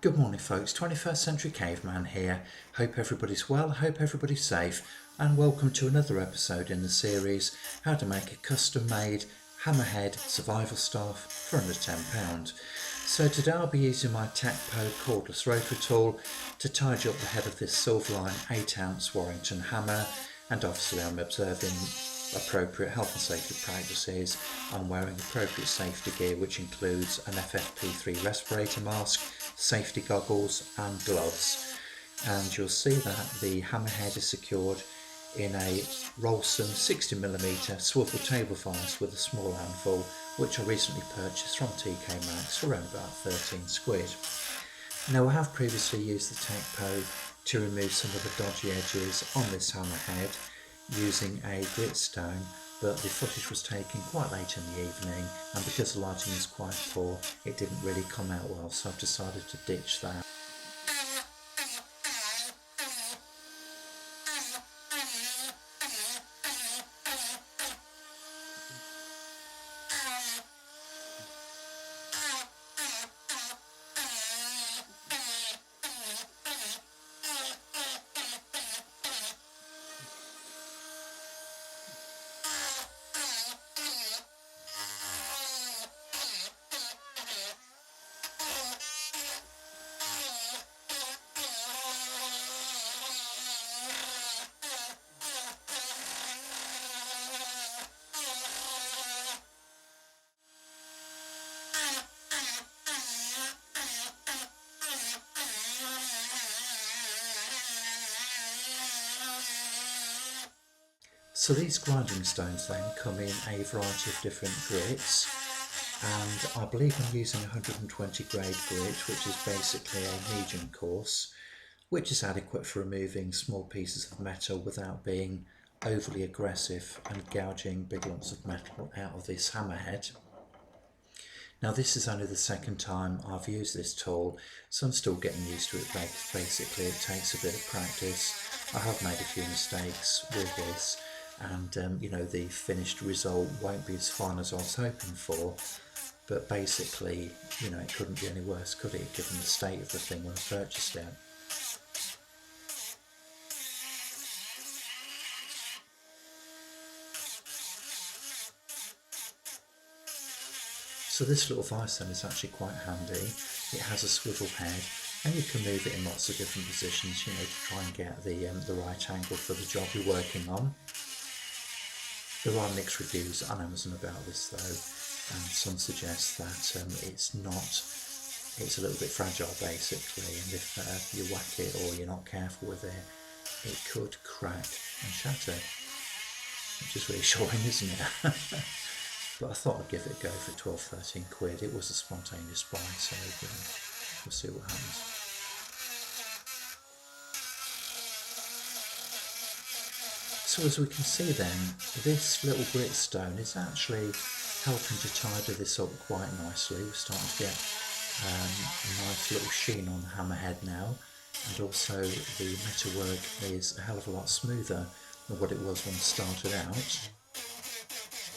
Good morning folks, 21st Century Caveman here. Hope everybody's well, hope everybody's safe, and welcome to another episode in the series How to Make a Custom Made Hammerhead Survival Staff for under £10. So today I'll be using my Tacpo cordless rotary tool to tidy up the head of this Silverline 8oz Warrington hammer, and obviously I'm observing appropriate health and safety practices. I'm wearing appropriate safety gear, which includes an FFP3 respirator mask, safety goggles and gloves. And you'll see that the hammerhead is secured in a Rolson 60mm swivel table vise with a small handful, which I recently purchased from TK Maxx for around about 13 quid. Now I have previously used the Tacpo to remove some of the dodgy edges on this hammerhead using a gritstone, but the footage was taken quite late in the evening, and because the lighting is quite poor it didn't really come out well, so I've decided to ditch that. So these grinding stones then come in a variety of different grits, and I believe I'm using 120 grade grit, which is basically a medium coarse, which is adequate for removing small pieces of metal without being overly aggressive and gouging big lumps of metal out of this hammerhead. Now this is only the second time I've used this tool, so I'm still getting used to it. Basically it takes a bit of practice. I have made a few mistakes with this, and you know, the finished result won't be as fine as I was hoping for, but basically, you know, it couldn't be any worse, could it, given the state of the thing when I purchased it. So this little vise then is actually quite handy. It has a swivel head, and you can move it in lots of different positions, you know, to try and get the right angle for the job you're working on. There are mixed reviews on Amazon about this though, and some suggest that it's a little bit fragile basically, and if you whack it or you're not careful with it, it could crack and shatter, which is reassuring, isn't it? But I thought I'd give it a go for 12-13 quid. It was a spontaneous buy, so we'll see what happens. So as we can see then, this little gritstone is actually helping to tidy this up quite nicely. We're starting to get a nice little sheen on the hammerhead now, and also the metalwork is a hell of a lot smoother than what it was when it started out.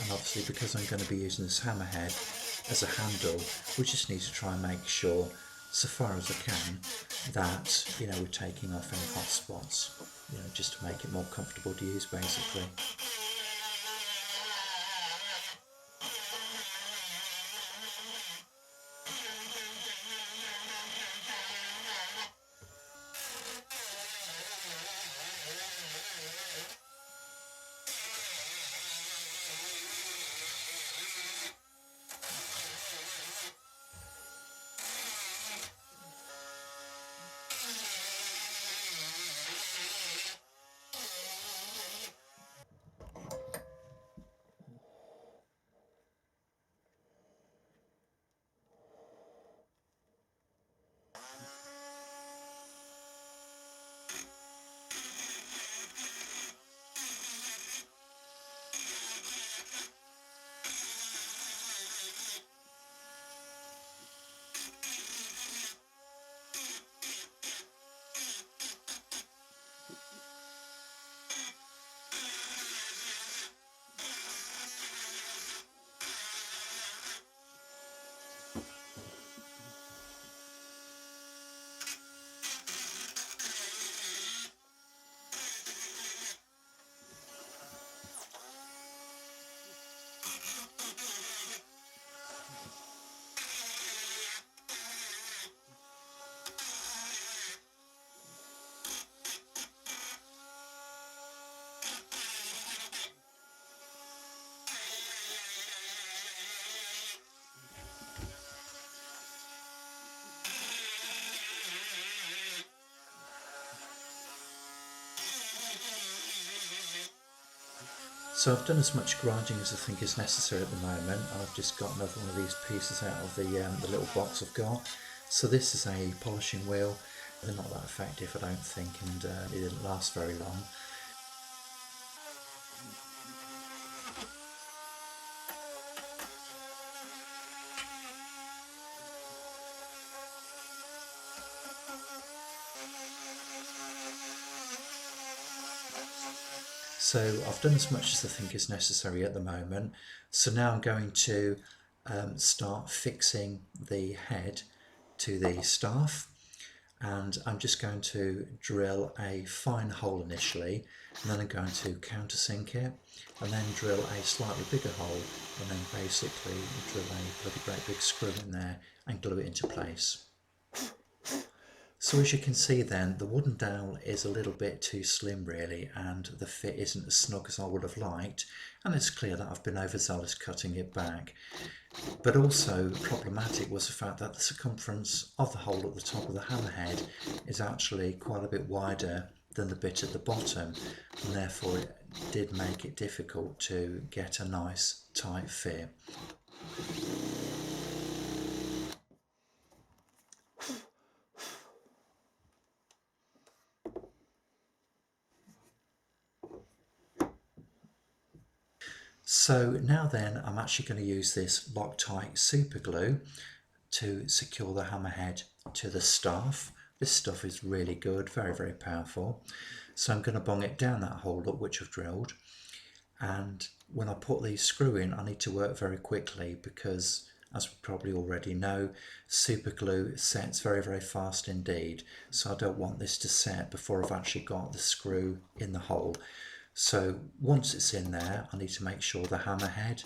And obviously because I'm going to be using this hammerhead as a handle, we just need to try and make sure, so far as I can, that, you know, we're taking off any hot spots, you know, just to make it more comfortable to use basically. So I've done as much grinding as I think is necessary at the moment. I've just got another one of these pieces out of the little box I've got. So this is a polishing wheel. They're not that effective, I don't think, and it didn't last very long. So I've done as much as I think is necessary at the moment. So now I'm going to start fixing the head to the staff, and I'm just going to drill a fine hole initially, and then I'm going to countersink it, and then drill a slightly bigger hole, and then basically drill a bloody great big screw in there and glue it into place. So as you can see then, the wooden dowel is a little bit too slim really, and the fit isn't as snug as I would have liked, and it's clear that I've been overzealous cutting it back. But also problematic was the fact that the circumference of the hole at the top of the hammerhead is actually quite a bit wider than the bit at the bottom, and therefore it did make it difficult to get a nice tight fit. So now then, I'm actually going to use this Loctite super glue to secure the hammerhead to the staff. This stuff is really good, very, very powerful. So I'm going to bung it down that hole up which I've drilled. And when I put these screw in, I need to work very quickly because, as we probably already know, super glue sets very, very fast indeed. So I don't want this to set before I've actually got the screw in the hole. So once it's in there, I need to make sure the hammerhead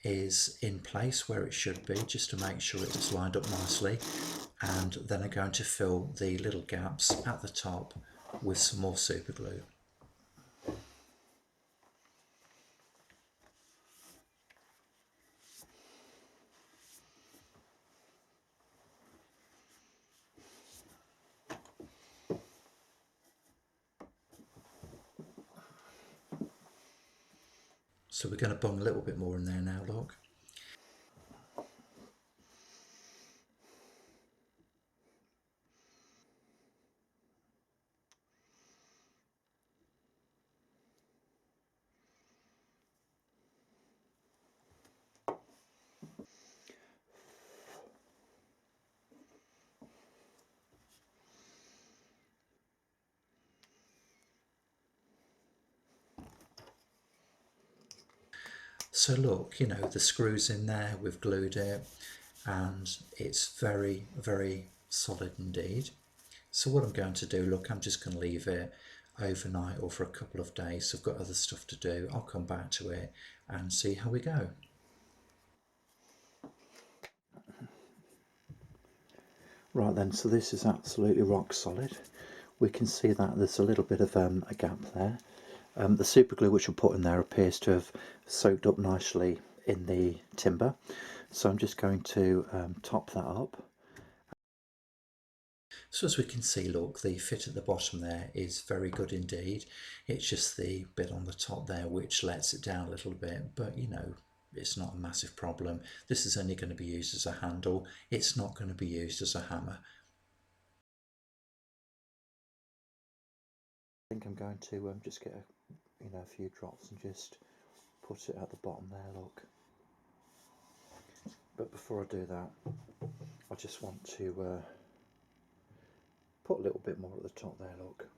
is in place where it should be, just to make sure it's lined up nicely. And then I'm going to fill the little gaps at the top with some more super glue. So we're going to bung a little bit more in there now, look. So look, you know, the screw's in there, we've glued it, and it's very, very solid indeed. So what I'm going to do, look, I'm just going to leave it overnight or for a couple of days. I've got other stuff to do. I'll come back to it and see how we go. Right then, so this is absolutely rock solid. We can see that there's a little bit of a gap there. The super glue which I put in there appears to have soaked up nicely in the timber. So I'm just going to top that up. So as we can see, look, the fit at the bottom there is very good indeed. It's just the bit on the top there which lets it down a little bit, but you know, it's not a massive problem. This is only going to be used as a handle. It's not going to be used as a hammer. I think I'm going to just get a few drops and just put it at the bottom there, look. But before I do that, I just want to put a little bit more at the top there, look.